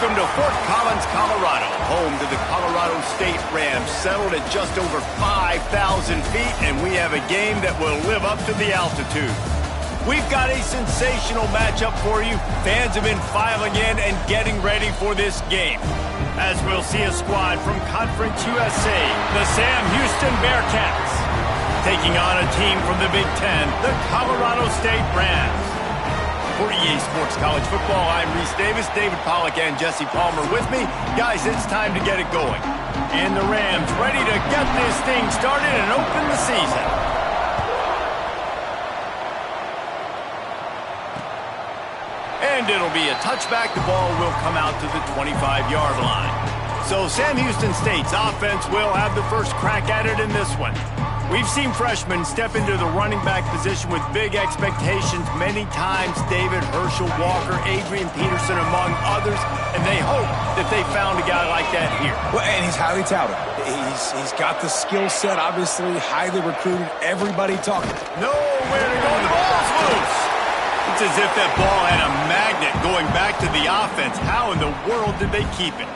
Welcome to Fort Collins, Colorado, home to the Colorado State Rams, settled at just over 5,000 feet, and we have a game that will live up to the altitude. We've got a sensational matchup for you. Fans have been filing in and getting ready for this game, as we'll see a squad from Conference USA, the Sam Houston Bearcats, taking on a team from the Big Ten, the Colorado State Rams. For EA Sports College Football, I'm Reese Davis, David Pollack, and Jesse Palmer with me. Guys, it's time to get it going. And the Rams ready to get this thing started and open the season. And it'll be a touchback. The ball will come out to the 25-yard line. So Sam Houston State's offense will have the first crack at it in this one. We've seen freshmen step into the running back position with big expectations many times. David, Herschel, Walker, Adrian Peterson, among others. And they hope that they found a guy like that here. Well, and he's highly touted. He's got the skill set, obviously, highly recruited. Everybody talking. Nowhere to go. The ball's loose. It's as if that ball had a magnet going back to the offense. How in the world did they keep it?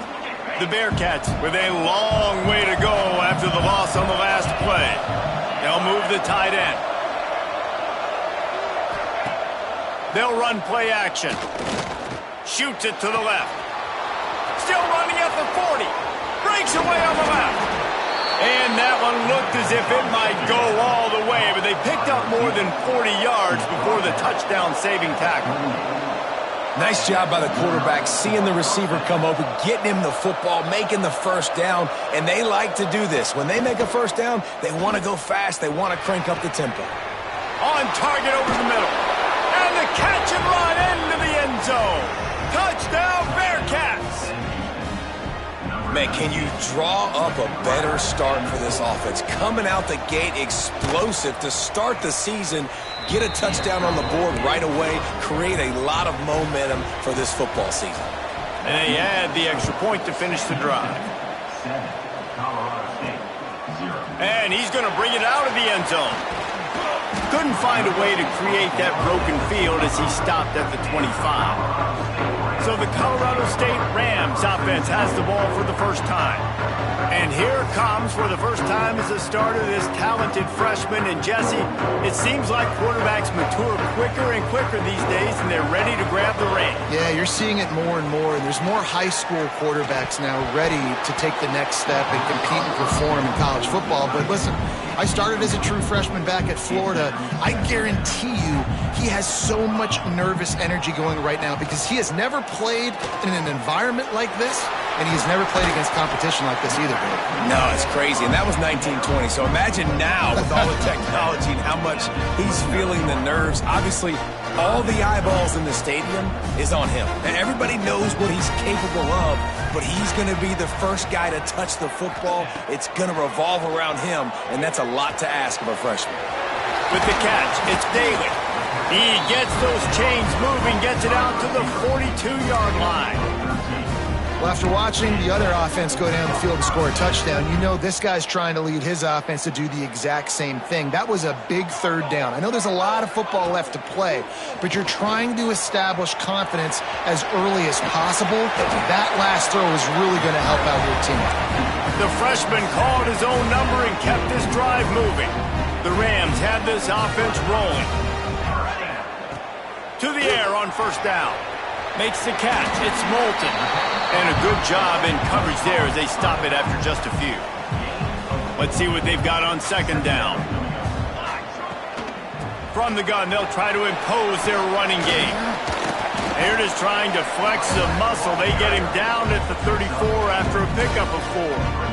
The Bearcats with a long way to go after the loss on the last play. They'll move the tight end. They'll run play action. Shoots it to the left. Still running at the 40. Breaks away on the left. And that one looked as if it might go all the way, but they picked up more than 40 yards before the touchdown-saving tackle. Nice job by the quarterback, seeing the receiver come open, getting him the football, making the first down, and they like to do this. When they make a first down, they want to go fast. They want to crank up the tempo. On target over the middle. And the catch and run into the end zone. Touchdown, Bearcats! Man, can you draw up a better start for this offense? Coming out the gate explosive to start the season, get a touchdown on the board right away, create a lot of momentum for this football season. And they add the extra point to finish the drive. And he's going to bring it out of the end zone. Couldn't find a way to create that broken field as he stopped at the 25. So the Colorado State Rams offense has the ball for the first time. And here comes, for the first time as a starter, this talented freshman. And Jesse, it seems like quarterbacks mature quicker and quicker these days, and they're ready to grab the reins. Yeah, you're seeing it more and more. There's more high school quarterbacks now ready to take the next step and compete and perform in college football. But listen, I started as a true freshman back at Florida. I guarantee you he has so much nervous energy going right now because he has never played in an environment like this, and he's never played against competition like this either. No, it's crazy, and that was 1920. So imagine now with all the technology and how much he's feeling the nerves. Obviously, all the eyeballs in the stadium is on him. And everybody knows what he's capable of, but he's going to be the first guy to touch the football. It's going to revolve around him, and that's a lot to ask of a freshman. With the catch, it's Daly. He gets those chains moving, gets it out to the 42-yard line. Well, after watching the other offense go down the field and score a touchdown, you know this guy's trying to lead his offense to do the exact same thing. That was a big third down. I know there's a lot of football left to play, but you're trying to establish confidence as early as possible. That last throw is really going to help out your team. The freshman called his own number and kept this drive moving. The Rams had this offense rolling. To the air on first down. Makes the catch. It's Moulton. And a good job in coverage there as they stop it after just a few. Let's see what they've got on second down. From the gun, they'll try to impose their running game. They're just trying to flex some muscle. They get him down at the 34 after a pickup of 4.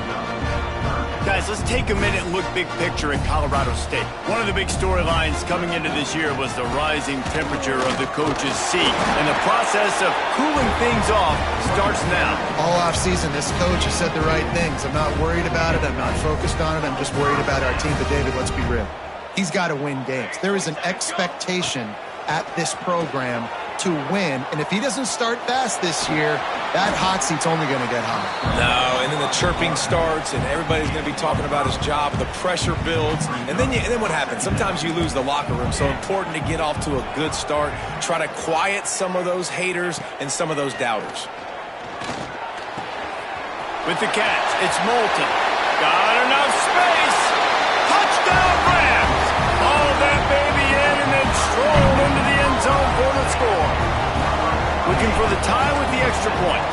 Guys, let's take a minute and look big picture at Colorado State. One of the big storylines coming into this year was the rising temperature of the coach's seat. And the process of cooling things off starts now. All offseason, this coach has said the right things. I'm not worried about it. I'm not focused on it. I'm just worried about our team. But, David, let's be real. He's got to win games. There is an expectation at this program to win, and if he doesn't start fast this year, that hot seat's only going to get hot. No, and then the chirping starts, and everybody's going to be talking about his job. The pressure builds, and then what happens? Sometimes you lose the locker room. So important to get off to a good start. Try to quiet some of those haters and some of those doubters. With the catch, it's Moulton. Got enough space. Touchdown Rams. All that baby in and then stroll into the end zone for the score. Looking for the tie with the extra point.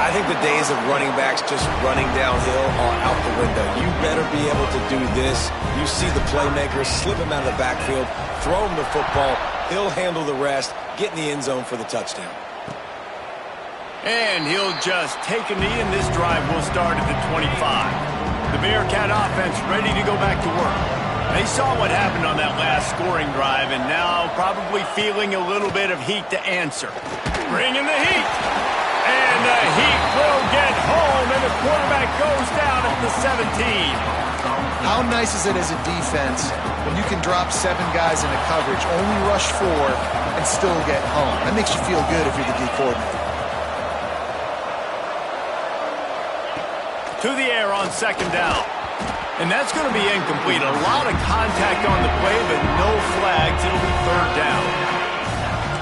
I think the days of running backs just running downhill are out the window. You better be able to do this. You see the playmakers, slip him out of the backfield, throw him the football. He'll handle the rest, get in the end zone for the touchdown. And he'll just take a knee, and this drive will start at the 25. The Bearcat offense ready to go back to work. They saw what happened on that last scoring drive, and now probably feeling a little bit of heat to answer. Bringing the heat. And the heat will get home, and the quarterback goes down at the 17. How nice is it as a defense when you can drop 7 guys into coverage, only rush 4, and still get home? That makes you feel good if you're the D coordinator. To the air on second down. And that's going to be incomplete. A lot of contact on the play, but no flags. It'll be third down.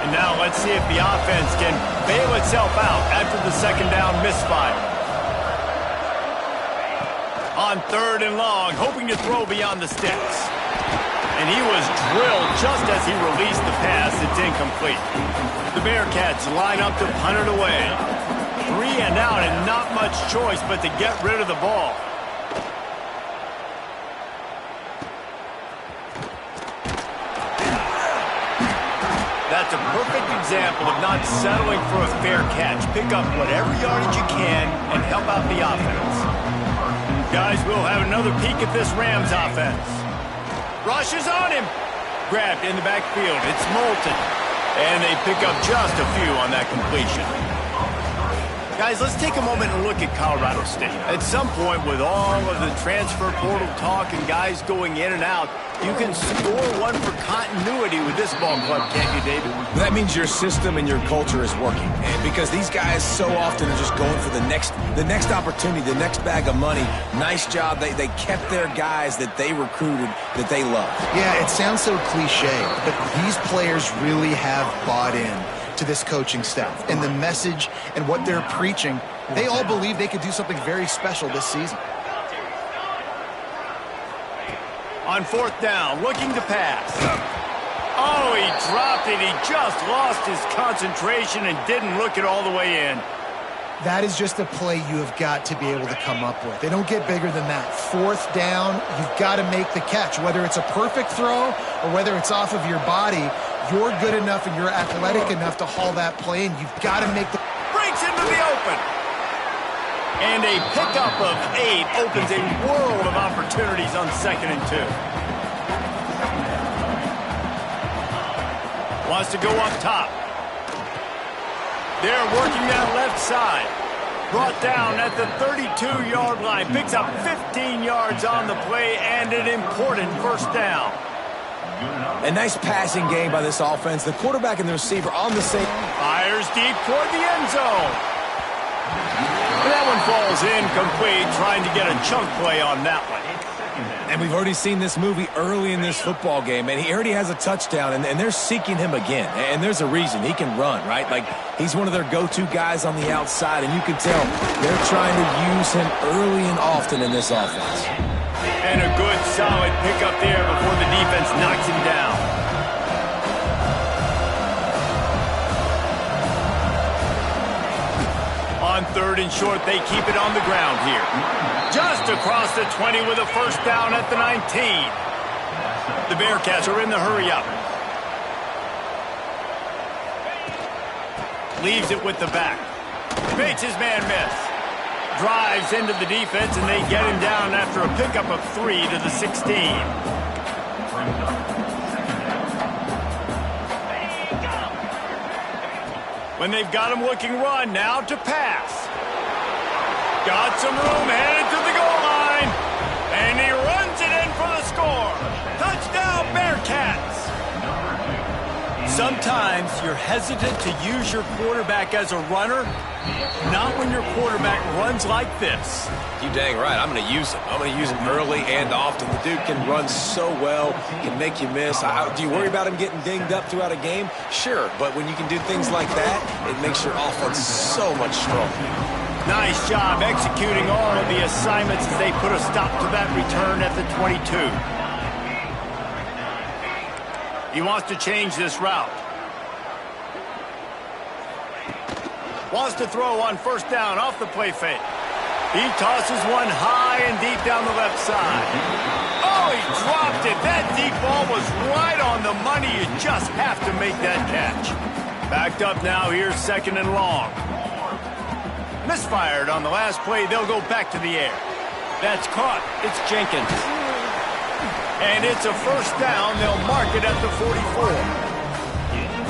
And now let's see if the offense can bail itself out after the second down misfire. On third and long, hoping to throw beyond the sticks. And he was drilled just as he released the pass. It's incomplete. The Bearcats line up to punt it away. 3 and out, and not much choice but to get rid of the ball. That's a perfect example of not settling for a fair catch. Pick up whatever yardage you can and help out the offense. Guys, we'll have another peek at this Rams offense. Rush is on him. Grabbed in the backfield. It's Moulton. And they pick up just a few on that completion. Guys, let's take a moment and look at Colorado State. At some point, with all of the transfer portal talk and guys going in and out, you can score one for continuity with this ball club, can't you, David? That means your system and your culture is working. And because these guys so often are just going for the next opportunity, the next bag of money. Nice job. They kept their guys that they recruited, that they love. Yeah, it sounds so cliche, but these players really have bought in to this coaching staff and the message and what they're preaching. They all believe they could do something very special this season. On fourth down, looking to pass. Oh, he dropped it. He just lost his concentration and didn't look it all the way in. That is just a play you have got to be able to come up with. They don't get bigger than that. Fourth down, you've got to make the catch. Whether it's a perfect throw or whether it's off of your body, you're good enough and you're athletic enough to haul that play, and you've got to make the... Breaks into the open. And a pickup of 8 opens a world of opportunities on 2nd and 2. Wants to go up top. They're working that left side. Brought down at the 32-yard line. Picks up 15 yards on the play and an important first down. A nice passing game by this offense. The quarterback and the receiver on the same. Fires deep toward the end zone. And that one falls incomplete, trying to get a chunk play on that one. And we've already seen this movie early in this football game, and he already has a touchdown, and they're seeking him again. And there's a reason. He can run, right? Like, he's one of their go-to guys on the outside, and you can tell they're trying to use him early and often in this offense. And a good, solid pickup there before the defense knocks him down. On third and short, they keep it on the ground here. Just across the 20 with a first down at the 19. The Bearcats are in the hurry-up. Leaves it with the back. Makes his man miss. Drives into the defense, and they get him down after a pickup of 3 to the 16. When they've got him looking run, now to pass. Got some room, headed to the goal line. And he runs it in for the score. Touchdown, Bearcats. Sometimes you're hesitant to use your quarterback as a runner. Not when your quarterback runs like this. You dang right. I'm going to use him. I'm going to use him early and often. The dude can run so well, can make you miss. Do you worry about him getting dinged up throughout a game? Sure, but when you can do things like that, it makes your offense so much stronger. Nice job executing all of the assignments as they put a stop to that return at the 22. He wants to change this route. Wants to throw on first down off the play fake. He tosses one high and deep down the left side. Oh, he dropped it. That deep ball was right on the money. You just have to make that catch. Backed up now. Here's second and long. Misfired on the last play. They'll go back to the air. That's caught. It's Jenkins. And it's a first down. They'll mark it at the 44.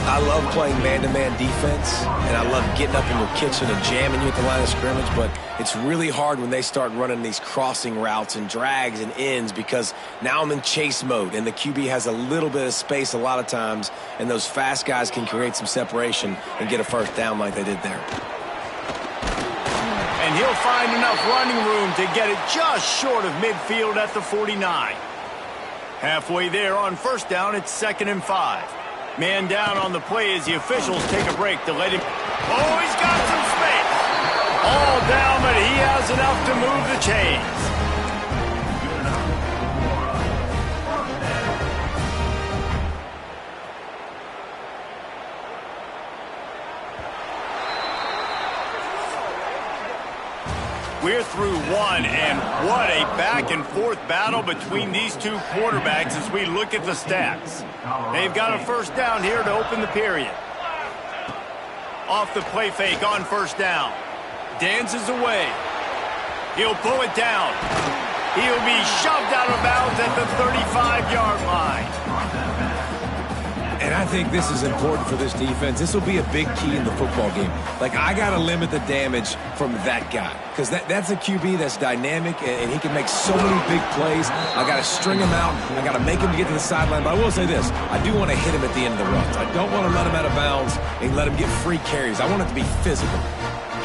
I love playing man-to-man defense, and I love getting up in your kitchen and jamming you at the line of scrimmage, but it's really hard when they start running these crossing routes and drags and ends because now I'm in chase mode, and the QB has a little bit of space a lot of times, and those fast guys can create some separation and get a first down like they did there. And he'll find enough running room to get it just short of midfield at the 49. Halfway there on first down, it's 2nd and 5. Man down on the play as the officials take a break to let him... Oh, he's got some space. All down, but he has enough to move the chains. We're through one, and what a back-and-forth battle between these two quarterbacks as we look at the stats. They've got a first down here to open the period. Off the play fake on first down. Dances away. He'll pull it down. He'll be shoved out of bounds at the 35-yard line. And I think this is important for this defense. This will be a big key in the football game. Like, I got to limit the damage from that guy because that's a QB that's dynamic, and he can make so many big plays. I got to string him out. I got to make him get to the sideline. But I will say this. I do want to hit him at the end of the runs. I don't want to let him out of bounds and let him get free carries. I want it to be physical.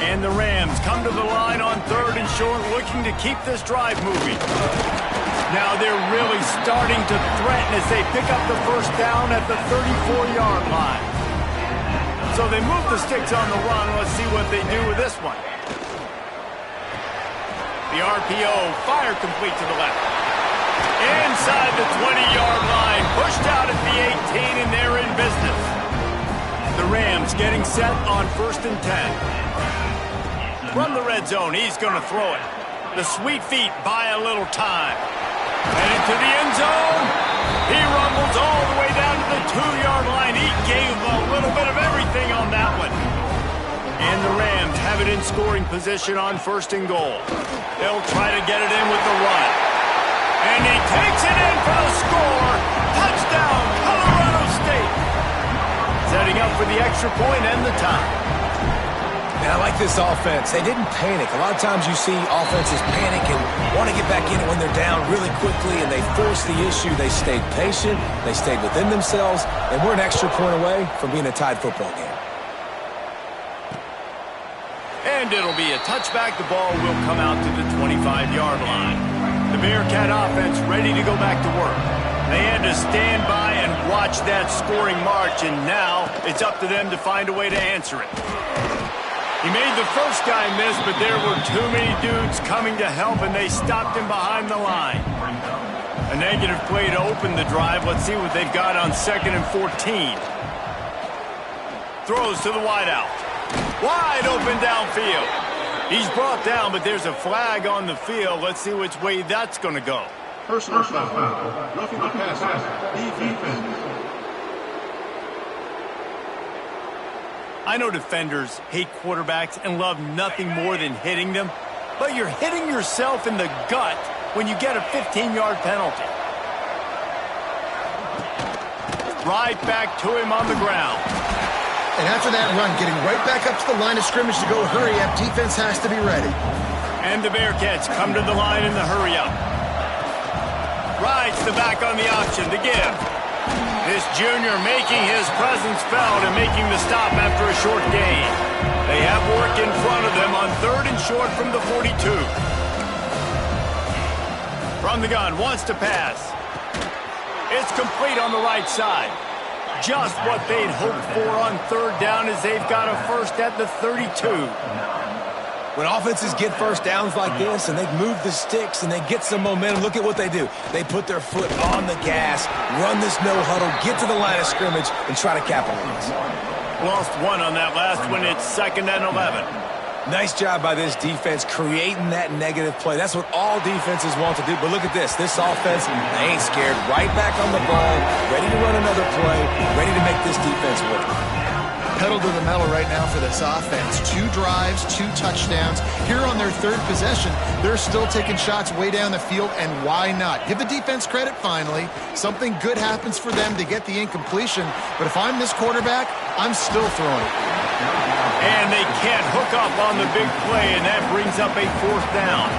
And the Rams come to the line on 3rd and short, looking to keep this drive moving. Now they're really starting to threaten as they pick up the first down at the 34-yard line. So they move the sticks on the run. Let's see what they do with this one. The RPO, fire complete to the left. Inside the 20-yard line, pushed out at the 18, and they're in business. The Rams getting set on 1st and 10. From the red zone, he's going to throw it. The sweet feet buy a little time. And into the end zone. He rumbles all the way down to the 2-yard line. He gave a little bit of everything on that one. And the Rams have it in scoring position on 1st and goal. They'll try to get it in with the run. And he takes it in for the score. Touchdown, Colorado State. Setting up for the extra point and the tie. And I like this offense. They didn't panic. A lot of times you see offenses panic and want to get back in it when they're down really quickly, and they force the issue. They stayed patient. They stayed within themselves, and we're an extra point away from being a tied football game. And it'll be a touchback. The ball will come out to the 25-yard line. The Bearcat offense ready to go back to work. They had to stand by and watch that scoring march, and now it's up to them to find a way to answer it. He made the first guy miss, but there were too many dudes coming to help, and they stopped him behind the line. A negative play to open the drive. Let's see what they've got on 2nd and 14. Throws to the wideout. Wide open downfield. He's brought down, but there's a flag on the field. Let's see which way that's going to go. Personal foul. Roughing the passer. Defense. I know defenders hate quarterbacks and love nothing more than hitting them, but you're hitting yourself in the gut when you get a 15-yard penalty. Right back to him on the ground. And after that run, getting right back up to the line of scrimmage to go hurry up, defense has to be ready. And the Bearcats come to the line in the hurry up. Rides the back on the option to give. This junior making his presence felt and making the stop after a short gain. They have work in front of them on 3rd and short from the 42. From the gun, wants to pass. It's complete on the right side. Just what they'd hoped for on 3rd down as they've got a first at the 32. When offenses get first downs like this and they move the sticks and they get some momentum, look at what they do. They put their foot on the gas, run this no huddle, get to the line of scrimmage, and try to capitalize. Lost one on that last one. It's 2nd and 11. Nice job by this defense creating that negative play. That's what all defenses want to do. But look at this. This offense, they ain't scared. Right back on the ball, ready to run another play, ready to make this defense work. Pedal to the metal right now for this offense. 2 drives, 2 touchdowns. Here on their 3rd possession, they're still taking shots way down the field, and why not? Give the defense credit finally. Something good happens for them to get the incompletion, but if I'm this quarterback, I'm still throwing. And they can't hook up on the big play, and that brings up a 4th down.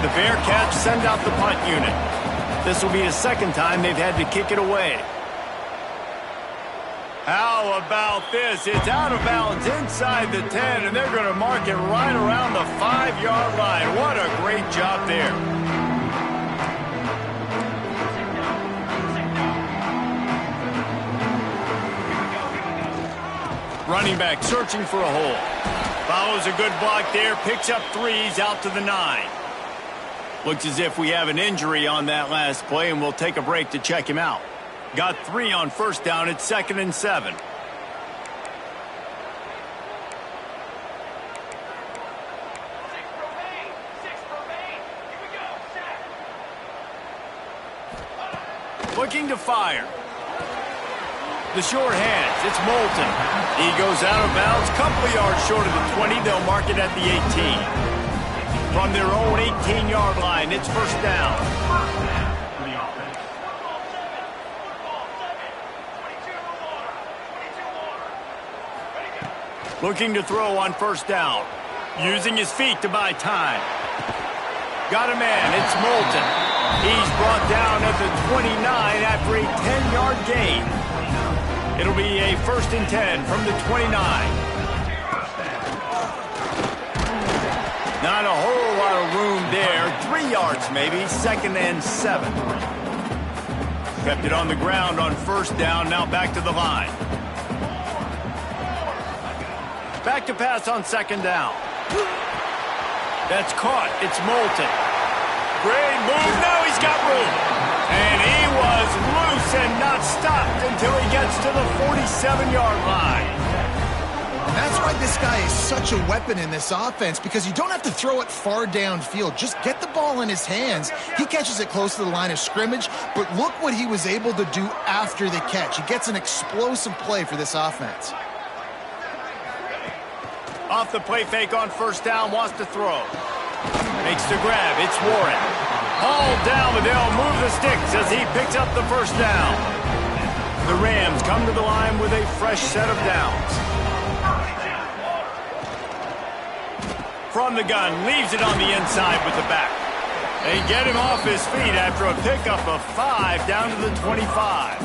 The Bearcats send out the punt unit. This will be the 2nd time they've had to kick it away. How about this? It's out of bounds inside the 10, and they're going to mark it right around the 5-yard line. What a great job there. Running back searching for a hole. Follows a good block there, picks up 3, he's out to the 9. Looks as if we have an injury on that last play, and we'll take a break to check him out. Got 3 on 1st down. It's 2nd and 7. Looking to fire. The short hands. It's Moulton. He goes out of bounds. Couple of yards short of the 20. They'll mark it at the 18. From their own 18-yard line, it's 1st down. Looking to throw on 1st down. Using his feet to buy time. Got a man. It's Moulton. He's brought down at the 29 after a 10-yard gain. It'll be a 1st and 10 from the 29. Not a whole lot of room there. 3 yards maybe. 2nd and 7. Kept it on the ground on 1st down. Now back to the line. Back to pass on 2nd down. That's caught. It's Moulton. Great move. Now he's got room. And he was loose and not stopped until he gets to the 47-yard line. And that's why this guy is such a weapon in this offense, because you don't have to throw it far downfield. Just get the ball in his hands. He catches it close to the line of scrimmage, but look what he was able to do after the catch. He gets an explosive play for this offense. Off the play fake on 1st down, wants to throw. Makes the grab, it's Warren. Hauled down, but they'll move the sticks as he picks up the 1st down. The Rams come to the line with a fresh set of downs. From the gun, leaves it on the inside with the back. They get him off his feet after a pickup of 5 down to the 25.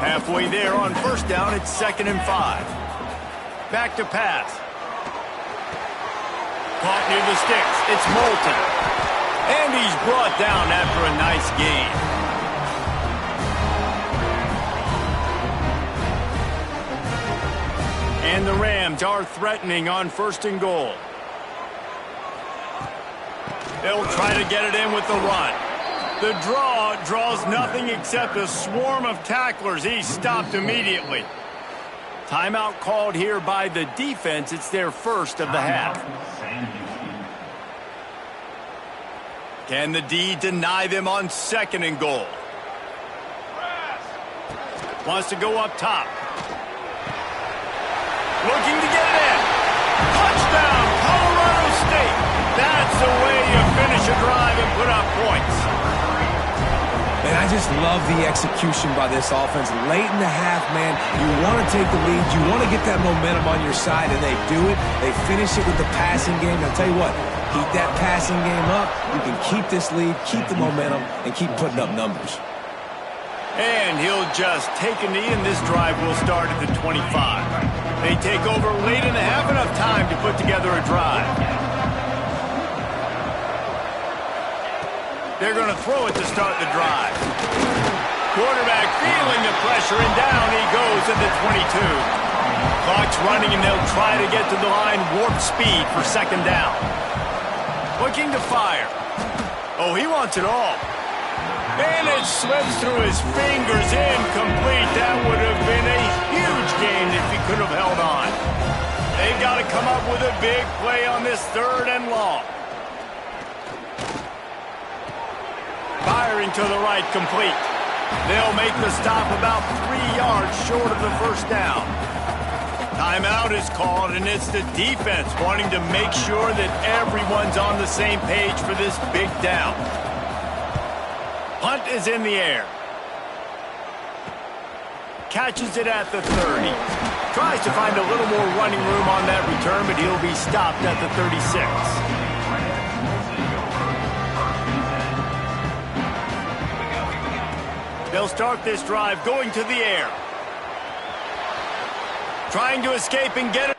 Halfway there on 1st down, it's 2nd and 5. Back to pass. Caught near the sticks. It's Moulton. And he's brought down after a nice gain. And the Rams are threatening on 1st and goal. They'll try to get it in with the run. The draw draws nothing except a swarm of tacklers. He's stopped immediately. Timeout called here by the defense. It's their 1st of the half. Can the D deny them on 2nd and goal? Wants to go up top. Looking to get it in. Touchdown, Colorado State. That's the way you finish a drive and put up points. And I just love the execution by this offense. Late in the half, man, you want to take the lead. You want to get that momentum on your side, and they do it. They finish it with the passing game. I'll tell you what, keep that passing game up. You can keep this lead, keep the momentum, and keep putting up numbers. And he'll just take a knee, and this drive will start at the 25. They take over late in the half, enough time to put together a drive. They're going to throw it to start the drive. Quarterback feeling the pressure, and down he goes at the 22. Clock's running, and they'll try to get to the line warp speed for second down. Looking to fire. Oh, he wants it all. And it slips through his fingers, incomplete. That would have been a huge gain if he could have held on. They've got to come up with a big play on this 3rd and long. Firing to the right, complete. They'll make the stop about 3 yards short of the first down. Timeout is called, and it's the defense wanting to make sure that everyone's on the same page for this big down. Punt is in the air. Catches it at the 30. Tries to find a little more running room on that return, but he'll be stopped at the 36. They'll start this drive going to the air. Trying to escape and get it.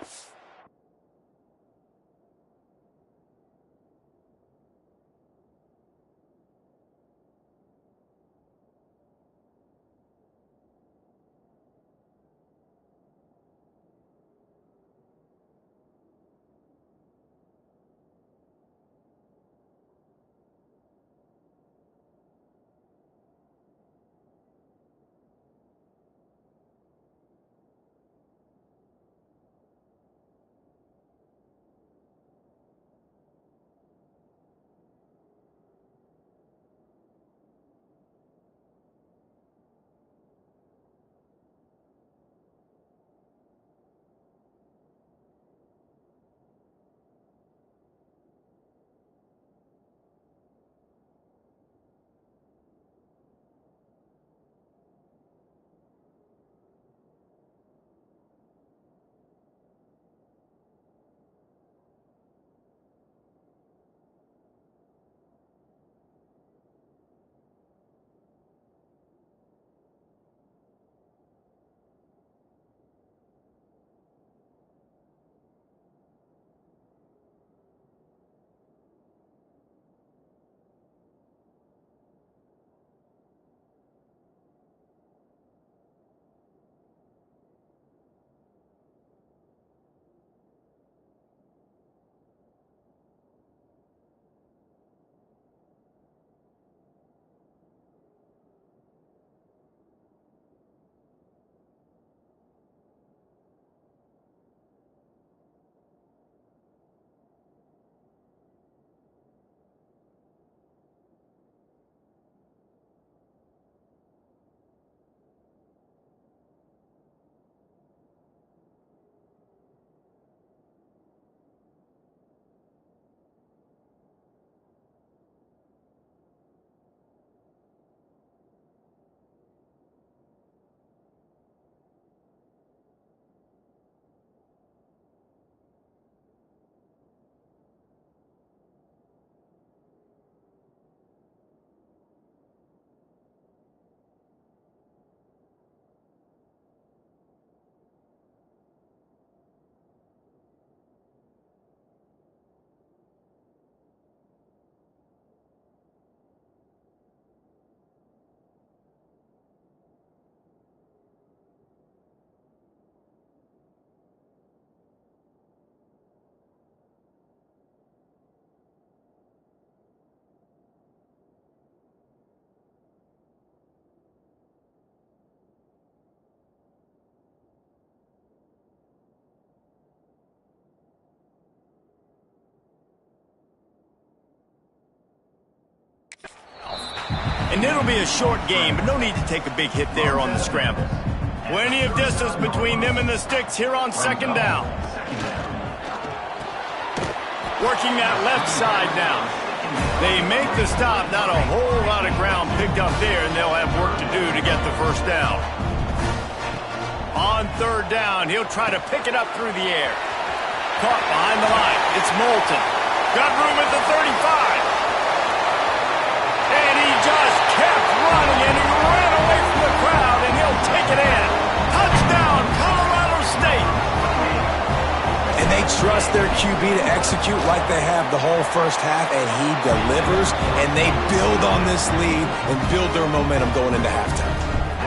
And it'll be a short game, but no need to take a big hit there on the scramble. Plenty of distance between them and the sticks here on second down. Working that left side now. They make the stop, not a whole lot of ground picked up there, and they'll have work to do to get the first down. On third down, he'll try to pick it up through the air. Caught behind the line. It's Moulton. Got room at the 35. And he just kept running, and he ran away from the crowd, and he'll take it in. Touchdown, Colorado State. And they trust their QB to execute like they have the whole first half, and he delivers, and they build on this lead and build their momentum going into halftime.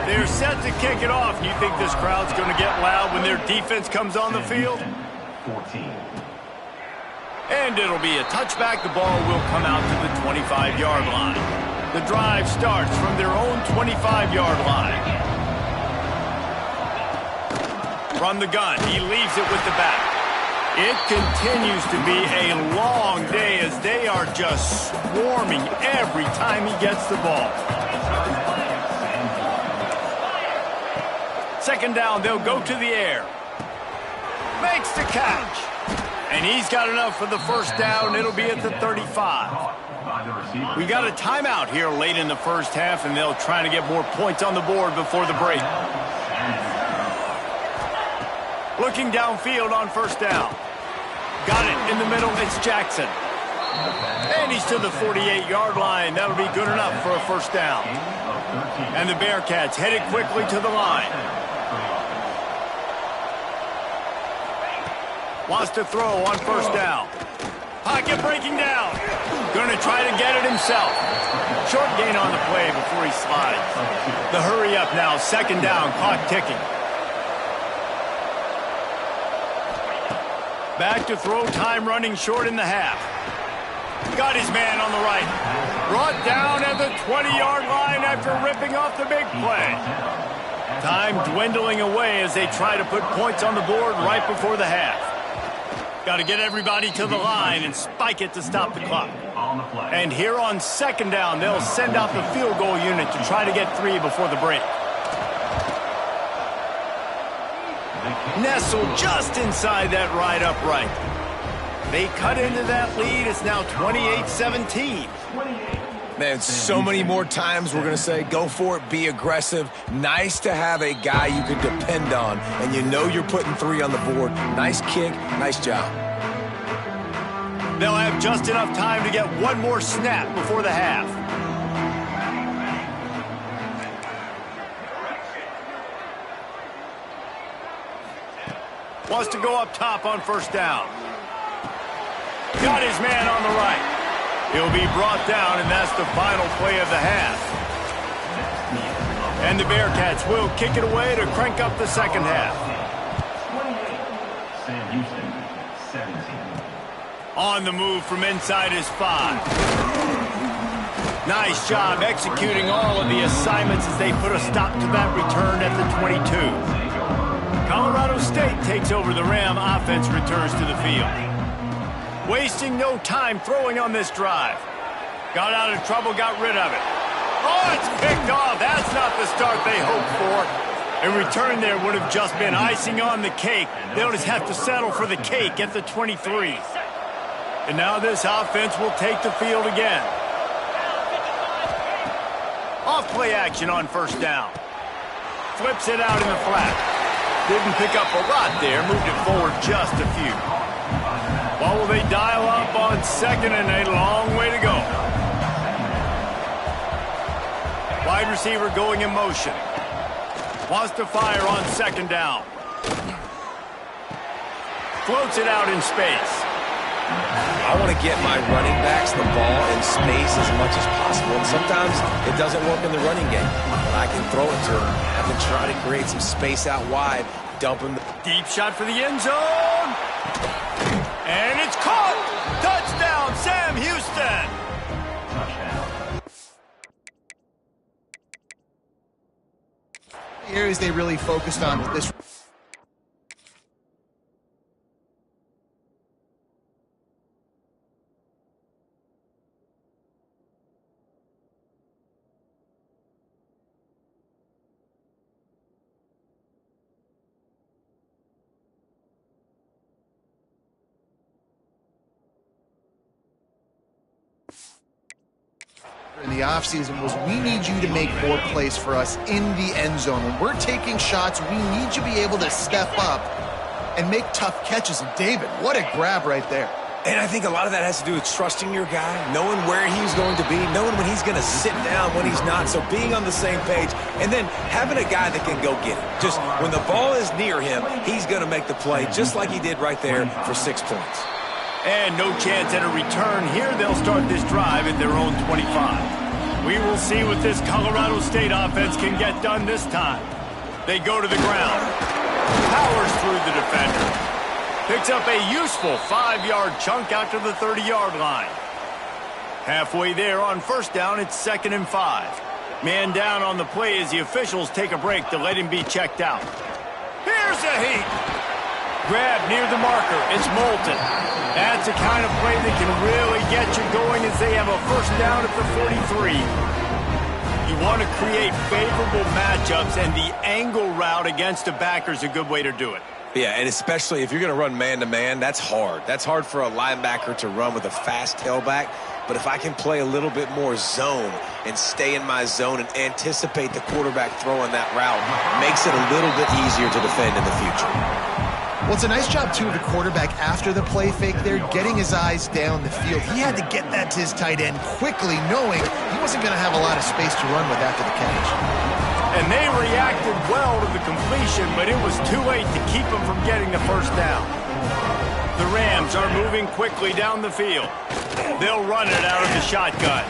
They're set to kick it off. You think this crowd's going to get loud when their defense comes on the field? 14. And it'll be a touchback. The ball will come out to the 25-yard line. The drive starts from their own 25-yard line. From the gun, he leaves it with the back. It continues to be a long day as they are just swarming every time he gets the ball. Second down, they'll go to the air. Makes the catch. And he's got enough for the first down. It'll be at the 35. We got a timeout here late in the first half, and they'll try to get more points on the board before the break. Looking downfield on first down. Got it in the middle. It's Jackson. And he's to the 48-yard line. That'll be good enough for a first down. And the Bearcats headed quickly to the line. Wants to throw on first down. Pocket breaking down. Going to try to get it himself. Short gain on the play before he slides. The hurry up now. Second down. Clock ticking. Back to throw. Time running short in the half. Got his man on the right. Brought down at the 20-yard line after ripping off the big play. Time dwindling away as they try to put points on the board right before the half. Got to get everybody to the line and spike it to stop the clock. And here on second down, they'll send out the field goal unit to try to get 3 before the break. Nestled just inside that right upright. They cut into that lead. It's now 28-17. Man, so many more times we're going to say, go for it, be aggressive. Nice to have a guy you can depend on, and you know you're putting 3 on the board. Nice kick, nice job. They'll have just enough time to get one more snap before the half. Wants to go up top on first down. Got his man on the right. He'll be brought down, and that's the final play of the half. And the Bearcats will kick it away to crank up the second half. On the move from inside his 5. Nice job executing all of the assignments as they put a stop to that return at the 22. Colorado State takes over. The Ram offense returns to the field. Wasting no time throwing on this drive. Got out of trouble, got rid of it. Oh, it's picked off. That's not the start they hoped for. In return, there would have just been icing on the cake. They'll just have to settle for the cake at the 23. And now this offense will take the field again. Off play action on first down. Flips it out in the flat. Didn't pick up a lot there. Moved it forward just a few. Well, will they dial up on second and a long way to go? Wide receiver going in motion. Wants to fire on second down. Floats it out in space. I want to get my running backs the ball in space as much as possible. And sometimes it doesn't work in the running game. But I can throw it to them. I can try to create some space out wide. Dump him. Deep shot for the end zone. And it's caught! Touchdown, Sam Houston! The areas they really focused on with this. In the offseason was we need you to make more plays for us in the end zone. When we're taking shots, we need you to be able to step up and make tough catches. And David, what a grab right there. And I think a lot of that has to do with trusting your guy, knowing where he's going to be, knowing when he's going to sit down, when he's not. So being on the same page, and then having a guy that can go get it. Just when the ball is near him, he's going to make the play, just like he did right there for 6 points. And no chance at a return here. They'll start this drive at their own 25. We will see what this Colorado State offense can get done this time. They go to the ground. Powers through the defender. Picks up a useful 5-yard chunk out to the 30-yard line. Halfway there on first down, it's 2nd and 5. Man down on the play as the officials take a break to let him be checked out. Here's a heat. Grab near the marker. It's Moulton. That's the kind of play that can really get you going as they have a first down at the 43. You want to create favorable matchups, and the angle route against a backer is a good way to do it. Yeah, and especially if you're going to run man-to-man, that's hard. That's hard for a linebacker to run with a fast tailback. But if I can play a little bit more zone and stay in my zone and anticipate the quarterback throwing that route, makes it a little bit easier to defend in the future. Well, it's a nice job, too, of the quarterback after the play fake there, getting his eyes down the field. He had to get that to his tight end quickly, knowing he wasn't going to have a lot of space to run with after the catch. And they reacted well to the completion, but it was too late to keep them from getting the first down. The Rams are moving quickly down the field. They'll run it out of the shotgun.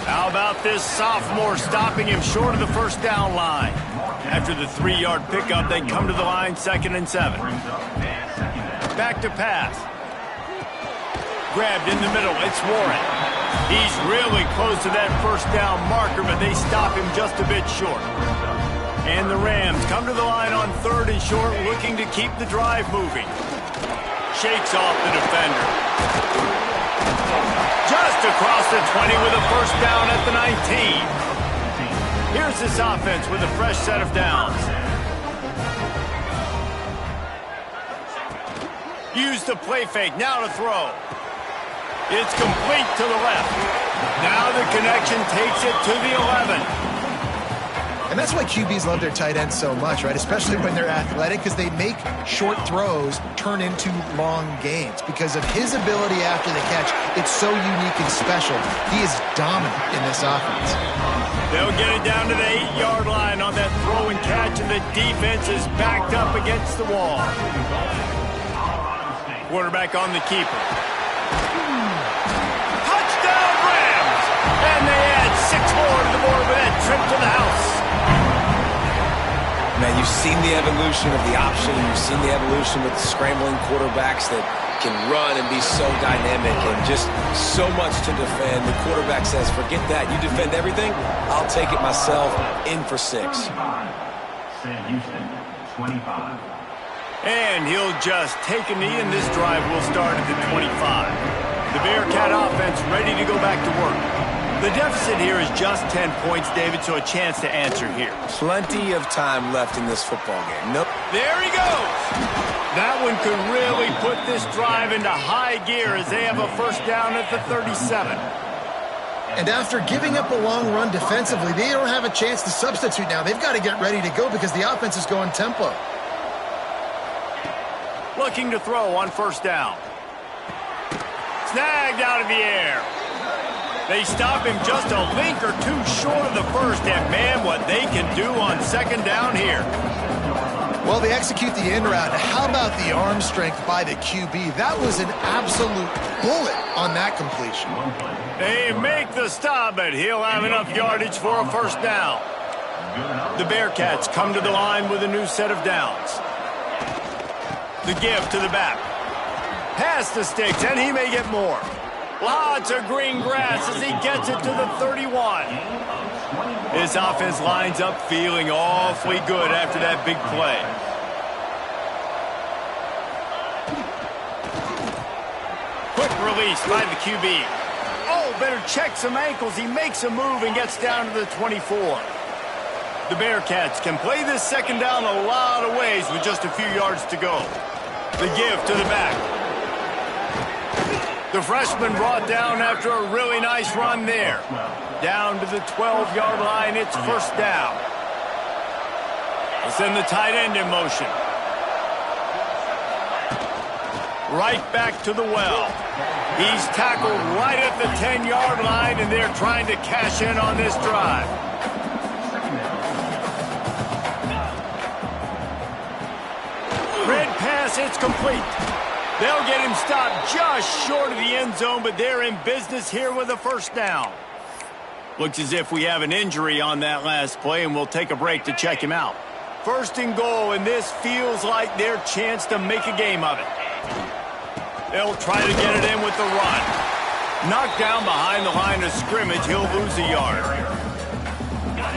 How about this sophomore stopping him short of the first down line? After the 3-yard pickup, they come to the line 2nd and 7. Back to pass. Grabbed in the middle. It's Warren. He's really close to that first down marker, but they stop him just a bit short. And the Rams come to the line on 3rd and short, looking to keep the drive moving. Shakes off the defender. Just across the 20 with a first down at the 19. Here's this offense with a fresh set of downs. Use the play fake, now to throw. It's complete to the left. Now the connection takes it to the 11. And that's why QBs love their tight ends so much, right? Especially when they're athletic, because they make short throws turn into long gains. Because of his ability after the catch, it's so unique and special. He is dominant in this offense. They'll get it down to the 8-yard line on that throw and catch, and the defense is backed up against the wall. Quarterback on the keeper. Touchdown Rams! And they add 6 more to the board with that trip to the house. Man, you've seen the evolution of the option. You've seen the evolution with the scrambling quarterbacks that can run and be so dynamic and just so much to defend. The quarterback says, forget that. You defend everything, I'll take it myself. In for 6. Sam Houston, 25. And he'll just take a knee, and this drive will start at the 25. The Bearcat offense ready to go back to work. The deficit here is just 10 points, David, so a chance to answer here. Plenty of time left in this football game. Nope. There he goes. That one could really put this drive into high gear as they have a first down at the 37. And after giving up a long run defensively, they don't have a chance to substitute now. They've got to get ready to go because the offense is going tempo. Looking to throw on first down. Snagged out of the air. They stop him just a link or two short of the first, and man, what they can do on 2nd down here. Well, they execute the in route. How about the arm strength by the QB? That was an absolute bullet on that completion. They make the stop, but he'll have enough yardage for a first down. The Bearcats come to the line with a new set of downs. The give to the back. Pass the sticks, and he may get more. Lots of green grass as he gets it to the 31. His offense lines up feeling awfully good after that big play. Quick release by the QB. Oh, better check some ankles. He makes a move and gets down to the 24. The Bearcats can play this 2nd down a lot of ways with just a few yards to go. The give to the back. The freshman brought down after a really nice run there. Down to the 12-yard line, it's first down. We'll send the tight end in motion. Right back to the well. He's tackled right at the 10-yard line, and they're trying to cash in on this drive. Red pass, it's complete. They'll get him stopped just short of the end zone, but they're in business here with a first down. Looks as if we have an injury on that last play, and we'll take a break to check him out. First and goal, and this feels like their chance to make a game of it. They'll try to get it in with the run. Knocked down behind the line of scrimmage, he'll lose a yard.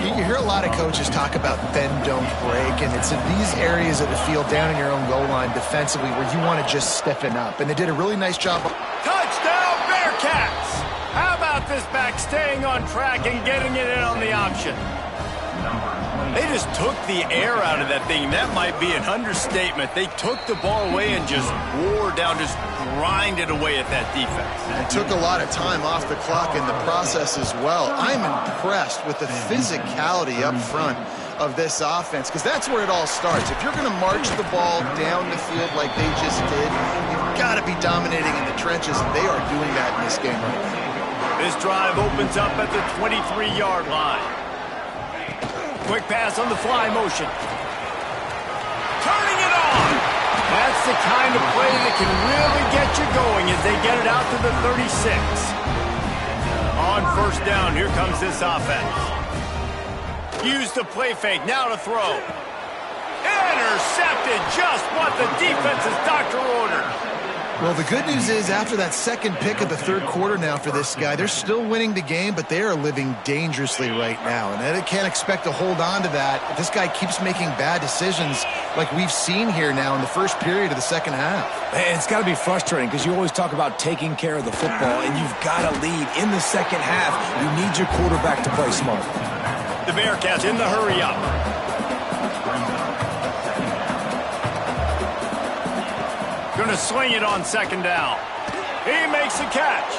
You hear a lot of coaches talk about bend, don't break, and it's in these areas of the field down in your own goal line defensively where you want to just stiffen up, and they did a really nice job. Touchdown, Bearcats! How about this back staying on track and getting it in on the option? They just took the air out of that thing. That might be an understatement. They took the ball away and just wore down, just grinded away at that defense. It took a lot of time off the clock in the process as well. I'm impressed with the physicality up front of this offense, because that's where it all starts. If you're going to march the ball down the field like they just did, you've got to be dominating in the trenches, and they are doing that in this game right now. This drive opens up at the 23-yard line. Quick pass on the fly motion. Turning it on. That's the kind of play that can really get you going as they get it out to the 36. On first down, here comes this offense. Use the play fake, now to throw. Intercepted, just what the defense's doctor ordered. Well, the good news is after that second pick of the third quarter now for this guy, they're still winning the game, but they are living dangerously right now. And they can't expect to hold on to that if this guy keeps making bad decisions like we've seen here now in the first period of the second half. And it's got to be frustrating because you always talk about taking care of the football, and you've got to lead in the second half. You need your quarterback to play smart. The Bearcats in the hurry up. Going to sling it on second down. He makes the catch.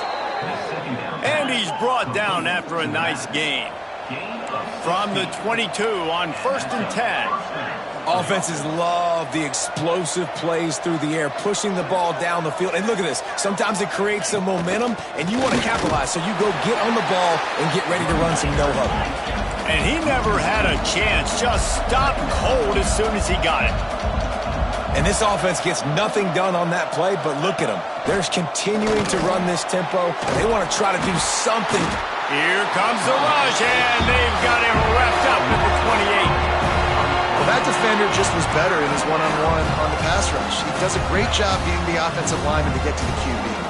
And he's brought down after a nice gain. From the 22 on first and 10. Offenses love the explosive plays through the air, pushing the ball down the field. And look at this. Sometimes it creates some momentum, and you want to capitalize. So you go get on the ball and get ready to run some no-huddle. And he never had a chance. Just stopped cold as soon as he got it. And this offense gets nothing done on that play, but look at them. They're continuing to run this tempo. They want to try to do something. Here comes the rush, and they've got him wrapped up at the 28. Well, that defender just was better in his one-on-one on the pass rush. He does a great job being the offensive lineman to get to the QB.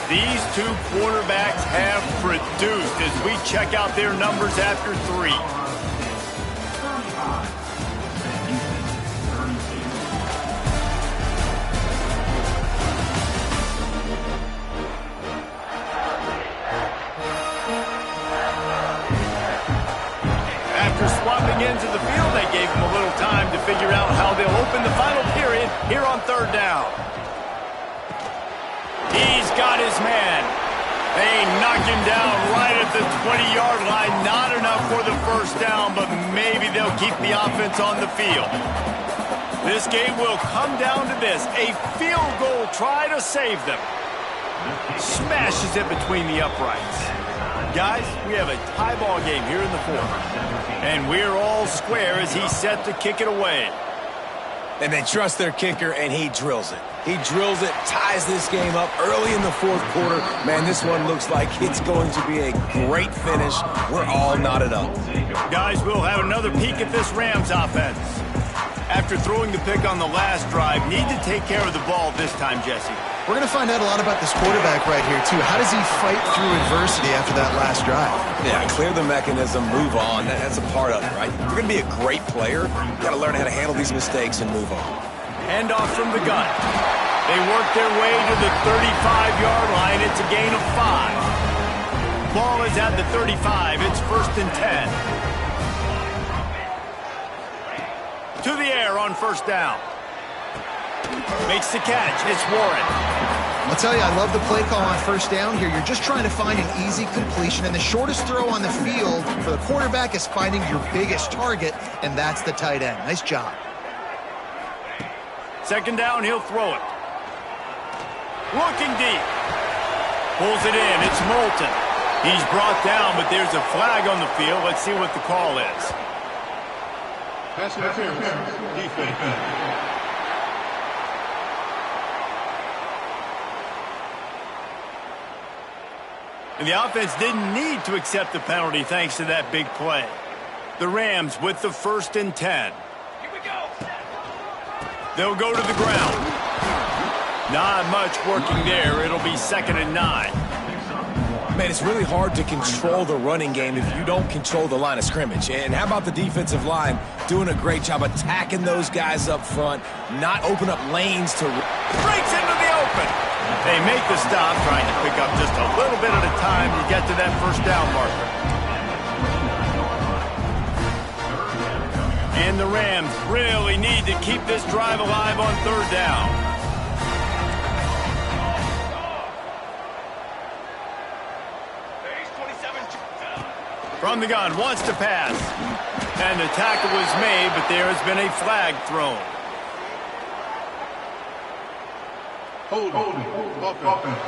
These two quarterbacks have produced as we check out their numbers after 3. After swapping into the field, they gave him a little time to figure out how they'll open the final period here on third down. He's got his man. They knock him down right at the 20-yard line. Not enough for the first down, but maybe they'll keep the offense on the field. This game will come down to this. A field goal try to save them. Smashes it between the uprights. Guys, we have a tie ball game here in the fourth. And we're all square as he's set to kick it away. And they trust their kicker, and he drills it. He drills it, ties this game up early in the fourth quarter. Man, this one looks like it's going to be a great finish. We're all knotted up. Guys, we'll have another peek at this Rams offense. After throwing the pick on the last drive, need to take care of the ball this time, Jesse. We're going to find out a lot about this quarterback right here, too. How does he fight through adversity after that last drive? Yeah, clear the mechanism, move on. That's a part of it, right? If you're going to be a great player, you got to learn how to handle these mistakes and move on. Hand off from the gun. They work their way to the 35-yard line. It's a gain of 5. Ball is at the 35. It's first and 10. To the air on first down. Makes the catch. It's Warren. I'll tell you, I love the play call on first down here. You're just trying to find an easy completion, and the shortest throw on the field for the quarterback is finding your biggest target, and that's the tight end. Nice job. Second down, he'll throw it. Looking deep. Pulls it in. It's Moulton. He's brought down, but there's a flag on the field. Let's see what the call is. Pass interference. Defense. And the offense didn't need to accept the penalty thanks to that big play. The Rams with the 1st and 10. Here we go. They'll go to the ground. Not much working there. It'll be 2nd and 9. Man, it's really hard to control the running game if you don't control the line of scrimmage. And how about the defensive line doing a great job attacking those guys up front, not open up lanes to... Breaks into the open. They make the stop, trying to pick up just a little bit at a time to get to that 1st down marker. And the Rams really need to keep this drive alive on 3rd down. From the gun, wants to pass. And the tackle was made, but there has been a flag thrown. Holding. Offense.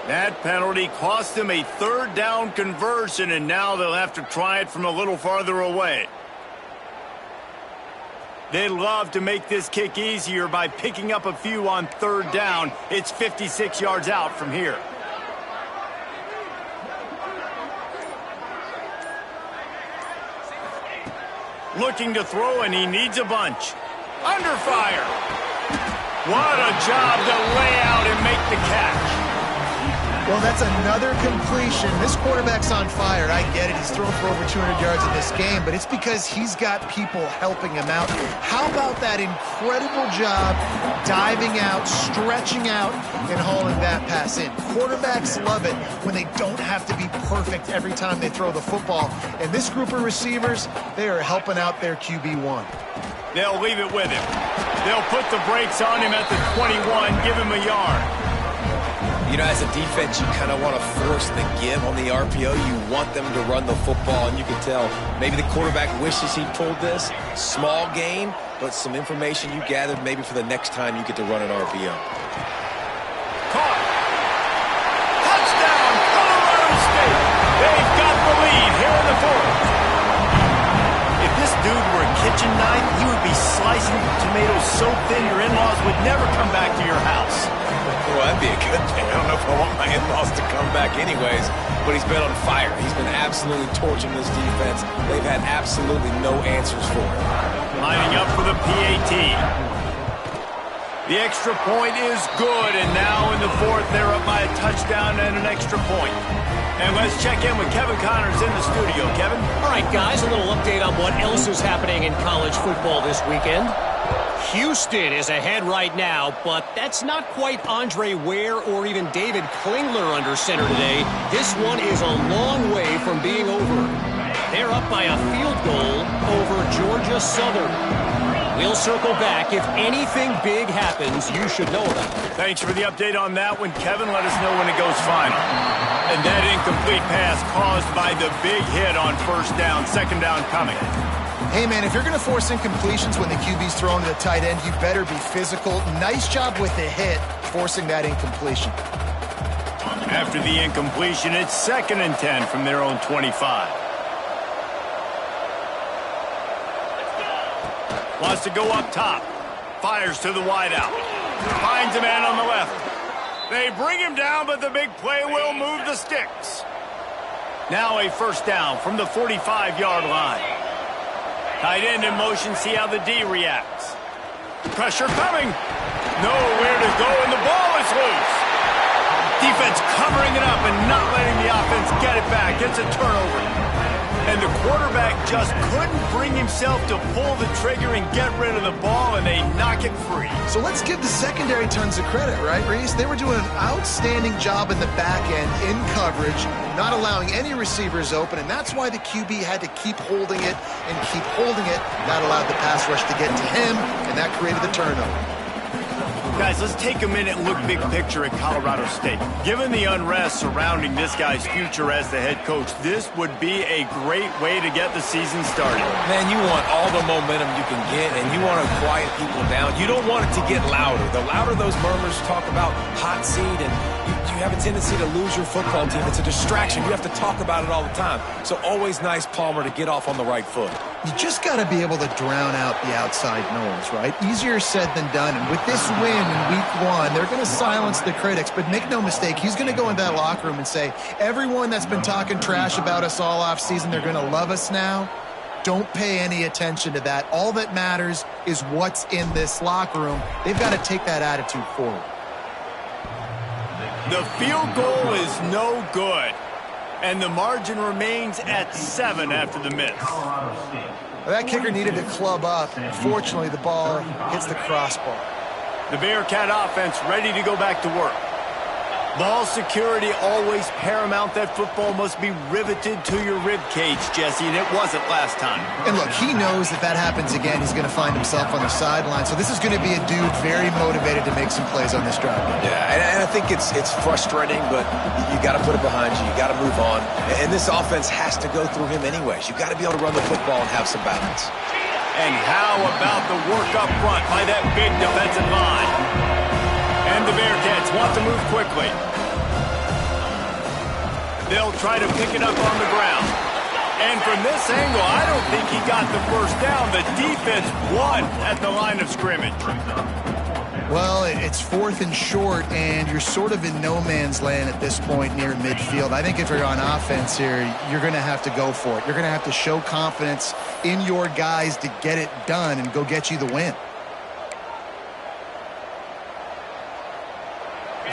That penalty cost them a 3rd down conversion, and now they'll have to try it from a little farther away. They'd love to make this kick easier by picking up a few on 3rd down. It's 56 yards out from here. Looking to throw, and he needs a bunch. Under fire. What a job to lay out and make the catch. Well, that's another completion. This quarterback's on fire. I get it. He's thrown for over 200 yards in this game, but it's because he's got people helping him out. How about that incredible job diving out, stretching out, and hauling that pass in? Quarterbacks love it when they don't have to be perfect every time they throw the football. And this group of receivers, they are helping out their QB1. They'll leave it with him. They'll put the brakes on him at the 21, give him a yard. You know, as a defense, you kind of want to force the give on the RPO. You want them to run the football, and you can tell maybe the quarterback wishes he pulled this. Small gain, but some information you gathered maybe for the next time you get to run an RPO. Caught. Touchdown, Colorado State. They've got the lead here in the 4th. If this dude were a kitchen knife, he would be slicing tomatoes so thin your in-laws would never come back to your house. Well, that'd be a good thing. I don't know if I want my in-laws to come back anyways, but he's been on fire. He's been absolutely torching this defense. They've had absolutely no answers for him. Lining up for the PAT. The extra point is good, and now in the 4th, they're up by a touchdown and an extra point. And let's check in with Kevin Connors in the studio. Kevin? All right, guys, a little update on what else is happening in college football this weekend. Houston is ahead right now, but that's not quite Andre Ware or even David Klingler under center today. This one is a long way from being over. They're up by a field goal over Georgia Southern. We'll circle back. If anything big happens, you should know about it. Thanks for the update on that one, Kevin. Let us know when it goes final. And that incomplete pass caused by the big hit on 1st down, 2nd down coming. Hey, man, if you're going to force incompletions when the QB's thrown to the tight end, you better be physical. Nice job with the hit, forcing that incompletion. After the incompletion, it's 2nd and 10 from their own 25. Wants to go up top. Fires to the wideout. Finds a man on the left. They bring him down, but the big play will move the sticks. Now a 1st down from the 45-yard line. Tight end in motion, see how the D reacts. Pressure coming. Nowhere to go, and the ball is loose. Defense covering it up and not letting the offense get it back. It's a turnover. And the quarterback just couldn't bring himself to pull the trigger and get rid of the ball, and they knock it free. So let's give the secondary tons of credit, right, Reese? They were doing an outstanding job in the back end, in coverage, not allowing any receivers open, and that's why the QB had to keep holding it and keep holding it. That allowed the pass rush to get to him, and that created the turnover. Guys, let's take a minute and look big picture at Colorado State. Given the unrest surrounding this guy's future as the head coach, this would be a great way to get the season started. Man, you want all the momentum you can get, and you want to quiet people down. You don't want it to get louder. The louder those murmurs talk about hot seat, and you have a tendency to lose your football team. It's a distraction. You have to talk about it all the time. So always nice, Palmer, to get off on the right foot. You just got to be able to drown out the outside noise, right? Easier said than done. And with this win, win in week 1, they're going to silence the critics. But make no mistake, he's going to go into that locker room and say, everyone that's been talking trash about us all offseason, they're going to love us now. Don't pay any attention to that. All that matters is what's in this locker room. They've got to take that attitude forward. The field goal is no good, and the margin remains at 7 after the miss. That kicker needed to club up. Fortunately, the ball hits the crossbar. The Bearcat offense ready to go back to work. Ball security always paramount. That football must be riveted to your rib cage, Jesse, and it wasn't last time. And look, he knows if that happens again, he's going to find himself on the sideline. So this is going to be a dude very motivated to make some plays on this drive. Yeah, and I think it's frustrating, but you got to put it behind you. You got to move on. And this offense has to go through him anyways. You got to be able to run the football and have some balance. And how about the work up front by that big defensive line? And the Bearcats want to move quickly. They'll try to pick it up on the ground. And from this angle, I don't think he got the first down. The defense won at the line of scrimmage. Well, it's 4th and short, and you're sort of in no man's land at this point near midfield. I think if you're on offense here, you're going to have to go for it. You're going to have to show confidence in your guys to get it done and go get you the win.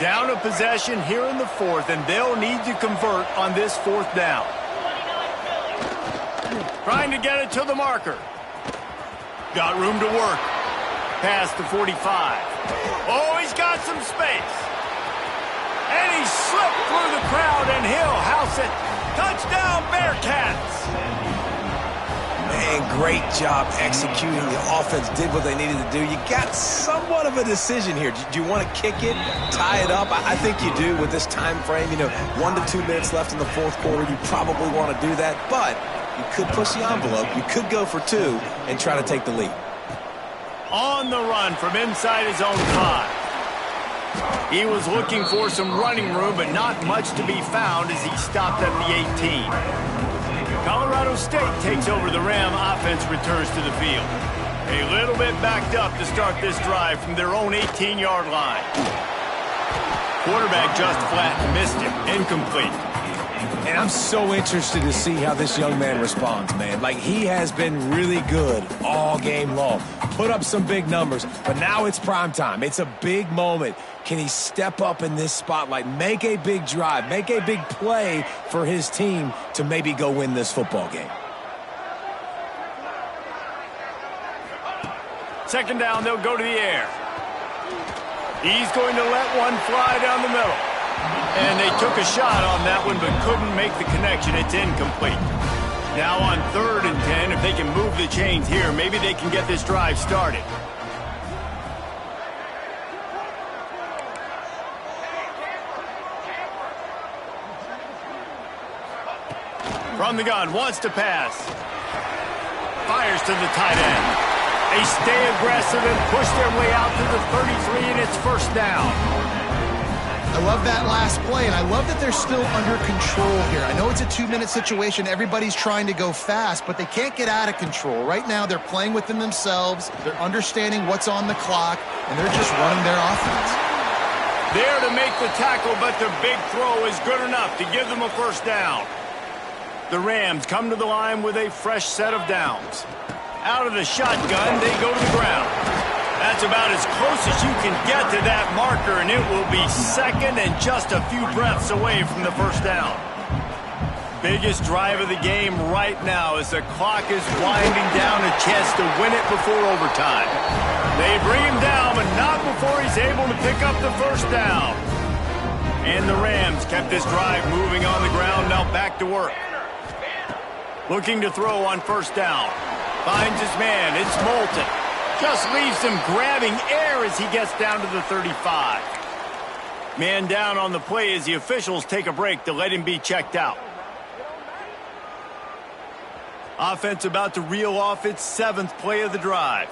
Down a possession here in the 4th, and they'll need to convert on this 4th down. Trying to get it to the marker. Got room to work. Past the 45. Oh, he's got some space. And he slipped through the crowd, and he'll house it. Touchdown, Bearcats! Man, great job executing. The offense did what they needed to do. You got somewhat of a decision here. Do you want to kick it, tie it up? I think you do with this time frame. 1 to 2 minutes left in the 4th quarter. You probably want to do that, but you could push the envelope. You could go for 2 and try to take the lead. On the run from inside his own 5. He was looking for some running room, but not much to be found as he stopped at the 18. Colorado State takes over the Ram. Offense returns to the field. A little bit backed up to start this drive from their own 18-yard line. Quarterback just flat missed it. Incomplete. And I'm so interested to see how this young man responds, man. Like, he has been really good all game long. Put up some big numbers, but now it's prime time. It's a big moment. Can he step up in this spotlight, make a big drive, make a big play for his team to maybe go win this football game? Second down, they'll go to the air. He's going to let one fly down the middle. And they took a shot on that one, but couldn't make the connection. It's incomplete. Now on 3rd and 10, if they can move the chains here, maybe they can get this drive started. From the gun, wants to pass. Fires to the tight end. They stay aggressive and push their way out to the 33, and it's first down. I love that last play, and I love that they're still under control here. I know it's a 2-minute situation. Everybody's trying to go fast, but they can't get out of control. Right now, they're playing within themselves. They're understanding what's on the clock, and they're just running their offense. There to make the tackle, but the big throw is good enough to give them a first down. The Rams come to the line with a fresh set of downs. Out of the shotgun, they go to the ground. That's about as close as you can get to that marker, and it will be second and just a few breaths away from the first down. Biggest drive of the game right now as the clock is winding down, a chance to win it before overtime. They bring him down, but not before he's able to pick up the first down. And the Rams kept this drive moving on the ground, now back to work. Looking to throw on first down. Finds his man, it's Moulton. Just leaves him grabbing air as he gets down to the 35. Man down on the play as the officials take a break to let him be checked out. Offense about to reel off its 7th play of the drive.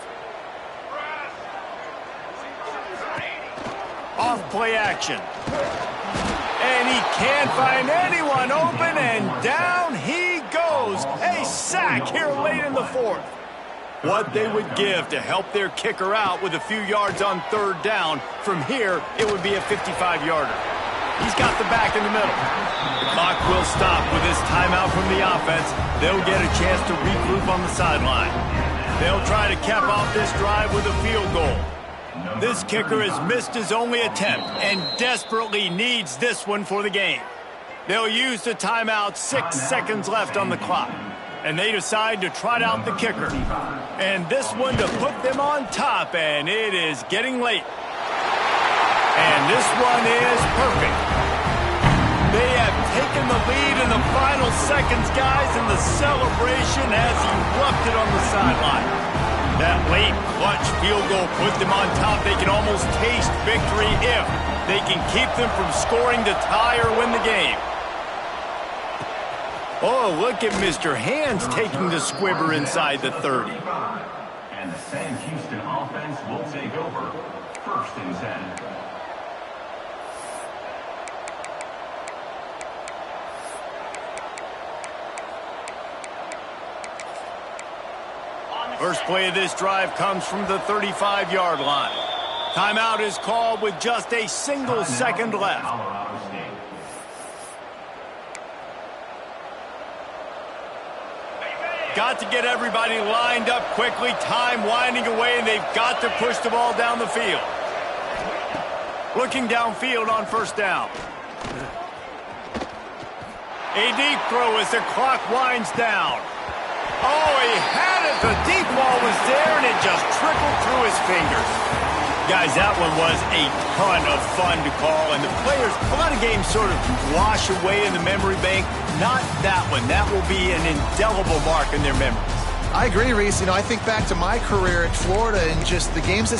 Off play action. And he can't find anyone open, and down he goes. A sack here late in the 4th. what they would give to help their kicker out with a few yards on third down. From here, it would be a 55-yarder. He's got the back in the middle. The clock will stop with this timeout from the offense. They'll get a chance to regroup on the sideline. They'll try to cap off this drive with a field goal. This kicker has missed his only attempt and desperately needs this one for the game. They'll use the timeout, 6 seconds left on the clock. And they decide to trot out the kicker. And this one to put them on top, and it is getting late. And this one is perfect. They have taken the lead in the final seconds, guys, and the celebration has erupted on the sideline. That late clutch field goal put them on top. They can almost taste victory if they can keep them from scoring to tie or win the game. Oh, look at Mr. Hands taking the squibber inside the 30. And the Sam Houston offense will take over. 1st and 10. First play of this drive comes from the 35-yard line. Timeout is called with just a single second left. Got to get everybody lined up quickly. Time winding away, and they've got to push the ball down the field. Looking downfield on first down. A deep throw as the clock winds down. Oh, he had it. The deep ball was there, and it just trickled through his fingers. Guys, that one was a ton of fun to call, and the players, a lot of games sort of wash away in the memory bank. Not that one. That will be an indelible mark in their memories. I agree, Reese. I think back to my career at Florida and just the games that